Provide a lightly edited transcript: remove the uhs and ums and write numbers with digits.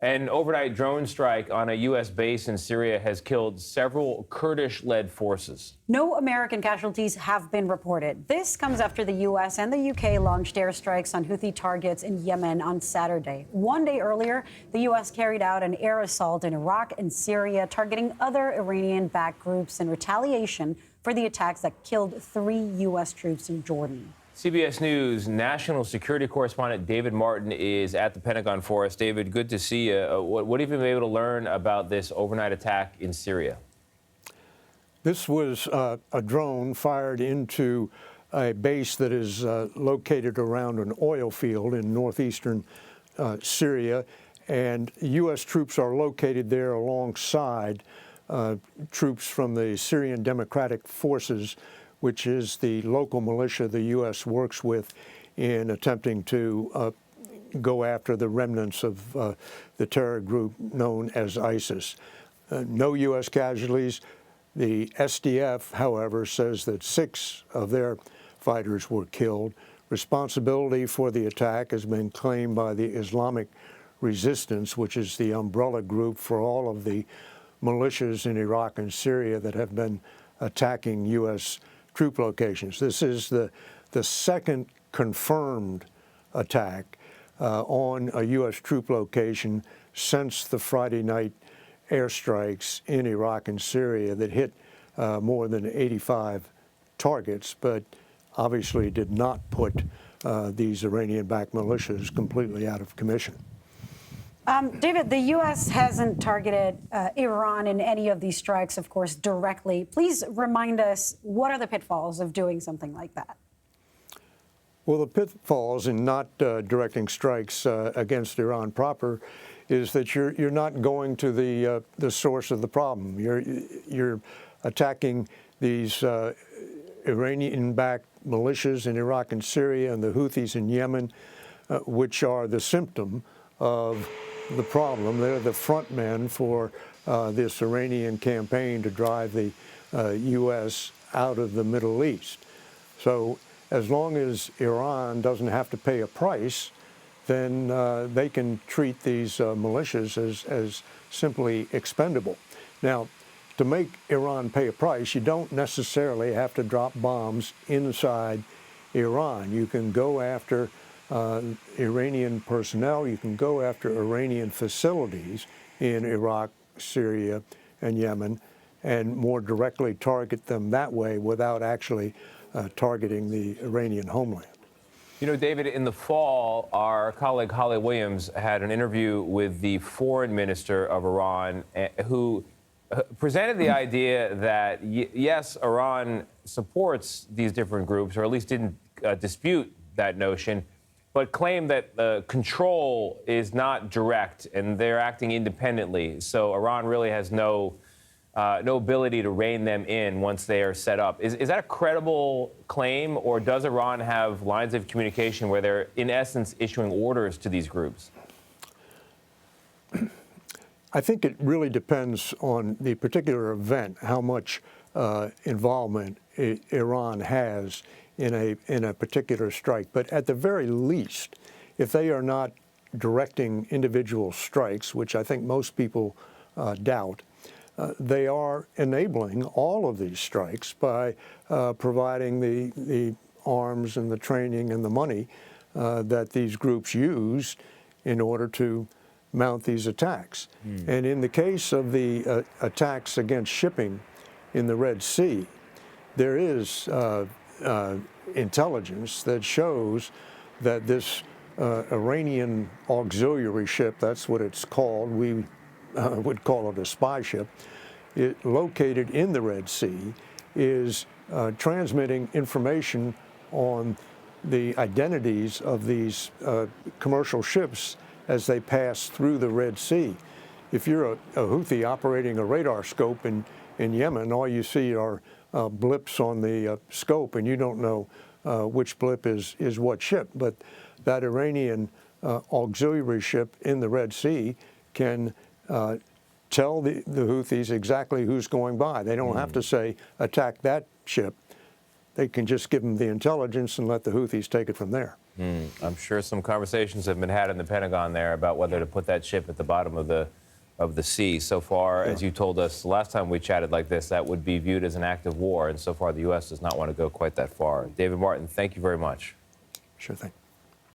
An overnight drone strike on a U.S. base in Syria has killed several Kurdish-led forces. No American casualties have been reported. This comes after the U.S. and the U.K. launched airstrikes on Houthi targets in Yemen on Saturday. One day earlier, the U.S. carried out an air assault in Iraq and Syria, targeting other Iranian-backed groups in retaliation for the attacks that killed 3 U.S. troops in Jordan. CBS News national security correspondent David Martin is at the Pentagon for us. David, good to see you. What have you been able to learn about this overnight attack in Syria? This was a drone fired into a base that is located around an oil field in northeastern Syria, and U.S. troops are located there alongside troops from the Syrian Democratic Forces, which is the local militia the U.S. works with in attempting to go after the remnants of the terror group known as ISIS. No U.S. casualties. The SDF, however, says that 6 of their fighters were killed. Responsibility for the attack has been claimed by the Islamic Resistance, which is the umbrella group for all of the militias in Iraq and Syria that have been attacking U.S. troop locations. This is the second confirmed attack on a U.S. troop location since the Friday night airstrikes in Iraq and Syria that hit more than 85 targets, but obviously did not put these Iranian-backed militias completely out of commission. David, the U.S. hasn't targeted Iran in any of these strikes, of course, directly. Please remind us, what are the pitfalls of doing something like that? Well, the pitfalls in not directing strikes against Iran proper is that you're not going to the source of the problem. You're attacking these Iranian-backed militias in Iraq and Syria and the Houthis in Yemen, which are the symptom of the problem. They're the front men for this Iranian campaign to drive the U.S. out of the Middle East. So as long as Iran doesn't have to pay a price, then they can treat these militias as simply expendable. Now, to make Iran pay a price, you don't necessarily have to drop bombs inside Iran. You can go after Iranian personnel, you can go after Iranian facilities in Iraq, Syria, and Yemen, and more directly target them that way without actually targeting the Iranian homeland. You know, David, in the fall, our colleague Holly Williams had an interview with the foreign minister of Iran, who presented the idea that, yes, Iran supports these different groups, or at least didn't dispute that notion, but claimed that control is not direct and they're acting independently. So Iran really has no ability to rein them in once they are set up. Is that a credible claim, or does Iran have lines of communication where they're, in essence, issuing orders to these groups? I think it really depends on the particular event, how much involvement Iran has in a particular strike. But at the very least, if they are not directing individual strikes, which I think most people doubt, they are enabling all of these strikes by providing the arms and the training and the money that these groups use in order to mount these attacks. And in the case of the attacks against shipping in the Red Sea, there is intelligence that shows that this Iranian auxiliary ship, that's what it's called, we would call it a spy ship, located in the Red Sea, is transmitting information on the identities of these commercial ships as they pass through the Red Sea. If you're a Houthi operating a radar scope in Yemen, all you see are blips on the scope, and you don't know which blip is what ship. But that Iranian auxiliary ship in the Red Sea can tell the Houthis exactly who's going by. They don't have to say, attack that ship. They can just give them the intelligence and let the Houthis take it from there. I'm sure some conversations have been had in the Pentagon there about whether to put that ship at the bottom of the sea. So far, as you told us last time we chatted like this, that would be viewed as an act of war, and so far the U.S. does not want to go quite that far. David Martin, thank you very much. Sure thing.